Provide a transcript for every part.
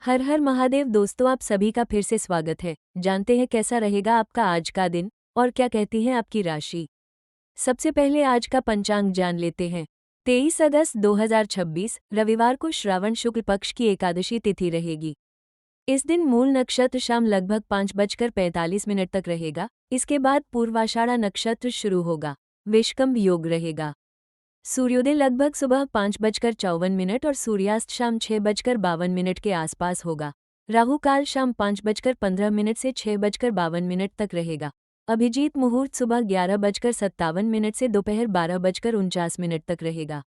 हर हर महादेव दोस्तों, आप सभी का फिर से स्वागत है। जानते हैं कैसा रहेगा आपका आज का दिन और क्या कहती है आपकी राशि। सबसे पहले आज का पंचांग जान लेते हैं। 23 अगस्त 2026 रविवार को श्रावण शुक्ल पक्ष की एकादशी तिथि रहेगी। इस दिन मूल नक्षत्र शाम लगभग 5:45 तक रहेगा। इसके बाद पूर्वाषाढ़ा नक्षत्र शुरू होगा। विषकंभ योग रहेगा। सूर्योदय लगभग सुबह 5:54 और सूर्यास्त शाम 6:52 के आसपास होगा। राहु काल शाम 5:15 से 6:52 तक रहेगा। अभिजीत मुहूर्त सुबह 11:57 से दोपहर 12:49 तक रहेगा।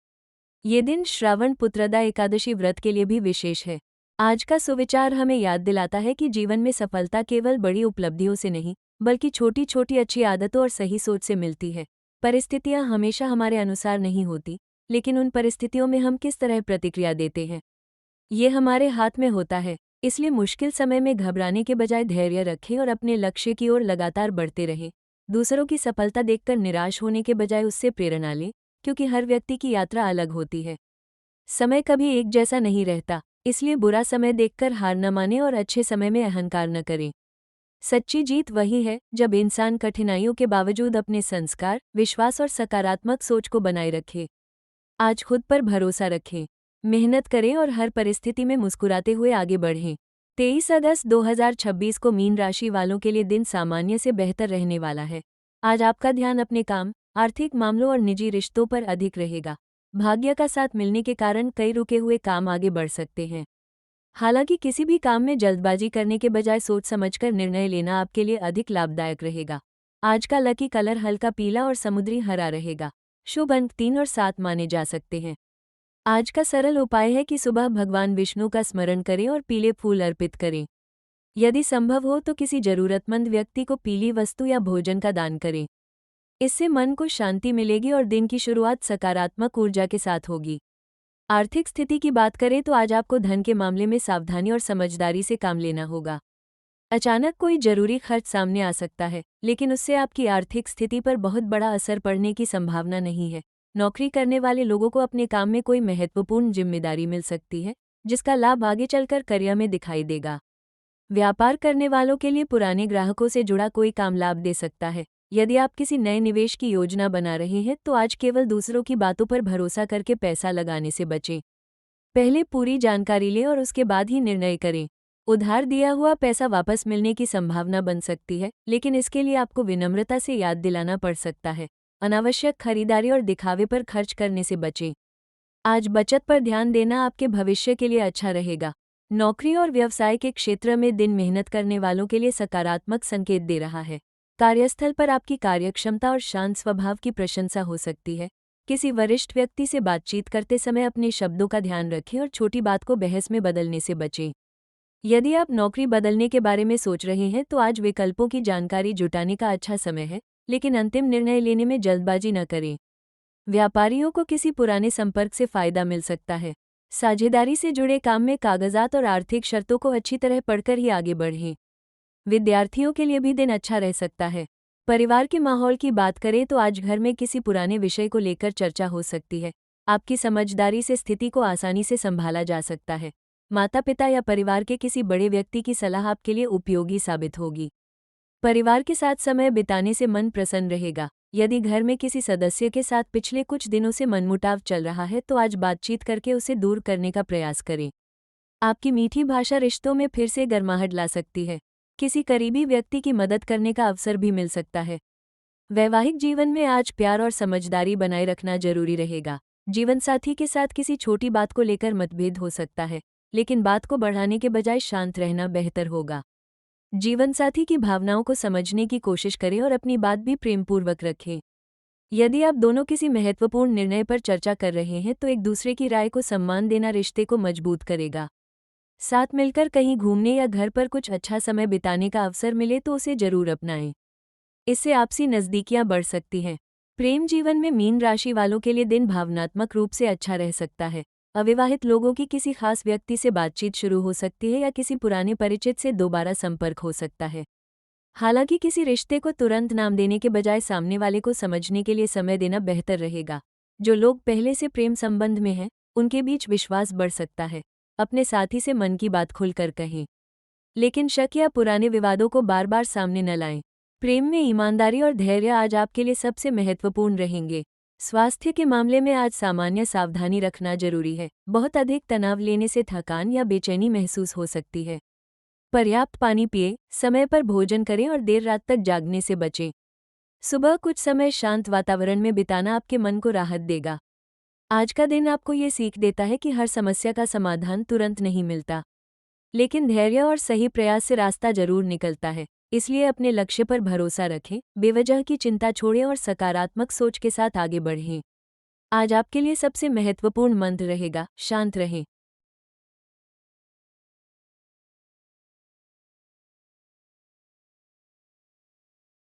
ये दिन श्रावण पुत्रदा एकादशी व्रत के लिए भी विशेष है। आज का सुविचार हमें याद दिलाता है कि जीवन में सफलता केवल बड़ी उपलब्धियों से नहीं, बल्कि छोटी छोटी अच्छी आदतों और सही सोच से मिलती है। परिस्थितियां हमेशा हमारे अनुसार नहीं होती, लेकिन उन परिस्थितियों में हम किस तरह प्रतिक्रिया देते हैं, ये हमारे हाथ में होता है। इसलिए मुश्किल समय में घबराने के बजाय धैर्य रखें और अपने लक्ष्य की ओर लगातार बढ़ते रहें। दूसरों की सफलता देखकर निराश होने के बजाय उससे प्रेरणा लें, क्योंकि हर व्यक्ति की यात्रा अलग होती है। समय कभी एक जैसा नहीं रहता, इसलिए बुरा समय देखकर हार न मानें और अच्छे समय में अहंकार न करें। सच्ची जीत वही है जब इंसान कठिनाइयों के बावजूद अपने संस्कार, विश्वास और सकारात्मक सोच को बनाए रखे। आज खुद पर भरोसा रखें, मेहनत करें और हर परिस्थिति में मुस्कुराते हुए आगे बढ़ें। 23 अगस्त 2026 को मीन राशि वालों के लिए दिन सामान्य से बेहतर रहने वाला है। आज आपका ध्यान अपने काम, आर्थिक मामलों और निजी रिश्तों पर अधिक रहेगा। भाग्य का साथ मिलने के कारण कई रुके हुए काम आगे बढ़ सकते हैं। हालांकि किसी भी काम में जल्दबाजी करने के बजाय सोच समझकर निर्णय लेना आपके लिए अधिक लाभदायक रहेगा। आज का लकी कलर हल्का पीला और समुद्री हरा रहेगा। शुभ अंक 3 और 7 माने जा सकते हैं। आज का सरल उपाय है कि सुबह भगवान विष्णु का स्मरण करें और पीले फूल अर्पित करें। यदि संभव हो तो किसी जरूरतमंद व्यक्ति को पीली वस्तु या भोजन का दान करें। इससे मन को शांति मिलेगी और दिन की शुरुआत सकारात्मक ऊर्जा के साथ होगी। आर्थिक स्थिति की बात करें तो आज आपको धन के मामले में सावधानी और समझदारी से काम लेना होगा। अचानक कोई जरूरी खर्च सामने आ सकता है, लेकिन उससे आपकी आर्थिक स्थिति पर बहुत बड़ा असर पड़ने की संभावना नहीं है। नौकरी करने वाले लोगों को अपने काम में कोई महत्वपूर्ण जिम्मेदारी मिल सकती है, जिसका लाभ आगे चलकर करियर में दिखाई देगा। व्यापार करने वालों के लिए पुराने ग्राहकों से जुड़ा कोई काम लाभ दे सकता है। यदि आप किसी नए निवेश की योजना बना रहे हैं तो आज केवल दूसरों की बातों पर भरोसा करके पैसा लगाने से बचें। पहले पूरी जानकारी लें और उसके बाद ही निर्णय करें। उधार दिया हुआ पैसा वापस मिलने की संभावना बन सकती है, लेकिन इसके लिए आपको विनम्रता से याद दिलाना पड़ सकता है। अनावश्यक खरीदारी और दिखावे पर खर्च करने से बचें। आज बचत पर ध्यान देना आपके भविष्य के लिए अच्छा रहेगा। नौकरी और व्यवसाय के क्षेत्र में दिन मेहनत करने वालों के लिए सकारात्मक संकेत दे रहा है। कार्यस्थल पर आपकी कार्यक्षमता और शांत स्वभाव की प्रशंसा हो सकती है। किसी वरिष्ठ व्यक्ति से बातचीत करते समय अपने शब्दों का ध्यान रखें और छोटी बात को बहस में बदलने से बचें। यदि आप नौकरी बदलने के बारे में सोच रहे हैं तो आज विकल्पों की जानकारी जुटाने का अच्छा समय है, लेकिन अंतिम निर्णय लेने में जल्दबाजी न करें। व्यापारियों को किसी पुराने संपर्क से फायदा मिल सकता है। साझेदारी से जुड़े काम में कागजात और आर्थिक शर्तों को अच्छी तरह पढ़कर ही आगे बढ़ें। विद्यार्थियों के लिए भी दिन अच्छा रह सकता है। परिवार के माहौल की बात करें तो आज घर में किसी पुराने विषय को लेकर चर्चा हो सकती है। आपकी समझदारी से स्थिति को आसानी से संभाला जा सकता है। माता पिता या परिवार के किसी बड़े व्यक्ति की सलाह आपके लिए उपयोगी साबित होगी। परिवार के साथ समय बिताने से मन प्रसन्न रहेगा। यदि घर में किसी सदस्य के साथ पिछले कुछ दिनों से मनमुटाव चल रहा है तो आज बातचीत करके उसे दूर करने का प्रयास करें। आपकी मीठी भाषा रिश्तों में फिर से गर्माहट ला सकती है। किसी करीबी व्यक्ति की मदद करने का अवसर भी मिल सकता है। वैवाहिक जीवन में आज प्यार और समझदारी बनाए रखना जरूरी रहेगा। जीवनसाथी के साथ किसी छोटी बात को लेकर मतभेद हो सकता है, लेकिन बात को बढ़ाने के बजाय शांत रहना बेहतर होगा। जीवनसाथी की भावनाओं को समझने की कोशिश करें और अपनी बात भी प्रेमपूर्वक रखें। यदि आप दोनों किसी महत्वपूर्ण निर्णय पर चर्चा कर रहे हैं तो एक दूसरे की राय को सम्मान देना रिश्ते को मजबूत करेगा। साथ मिलकर कहीं घूमने या घर पर कुछ अच्छा समय बिताने का अवसर मिले तो उसे जरूर अपनाएं। इससे आपसी नज़दीकियां बढ़ सकती हैं। प्रेम जीवन में मीन राशि वालों के लिए दिन भावनात्मक रूप से अच्छा रह सकता है। अविवाहित लोगों की किसी खास व्यक्ति से बातचीत शुरू हो सकती है या किसी पुराने परिचित से दोबारा संपर्क हो सकता है। हालांकि किसी रिश्ते को तुरंत नाम देने के बजाय सामने वाले को समझने के लिए समय देना बेहतर रहेगा। जो लोग पहले से प्रेम संबंध में हैं, उनके बीच विश्वास बढ़ सकता है। अपने साथी से मन की बात खुलकर कहें, लेकिन शक या पुराने विवादों को बार बार सामने न लाएं। प्रेम में ईमानदारी और धैर्य आज आपके लिए सबसे महत्वपूर्ण रहेंगे। स्वास्थ्य के मामले में आज सामान्य सावधानी रखना जरूरी है। बहुत अधिक तनाव लेने से थकान या बेचैनी महसूस हो सकती है। पर्याप्त पानी पिए, समय पर भोजन करें और देर रात तक जागने से बचें। सुबह कुछ समय शांत वातावरण में बिताना आपके मन को राहत देगा। आज का दिन आपको ये सीख देता है कि हर समस्या का समाधान तुरंत नहीं मिलता, लेकिन धैर्य और सही प्रयास से रास्ता जरूर निकलता है। इसलिए अपने लक्ष्य पर भरोसा रखें, बेवजह की चिंता छोड़ें और सकारात्मक सोच के साथ आगे बढ़ें। आज आपके लिए सबसे महत्वपूर्ण मंत्र रहेगा, शांत रहें।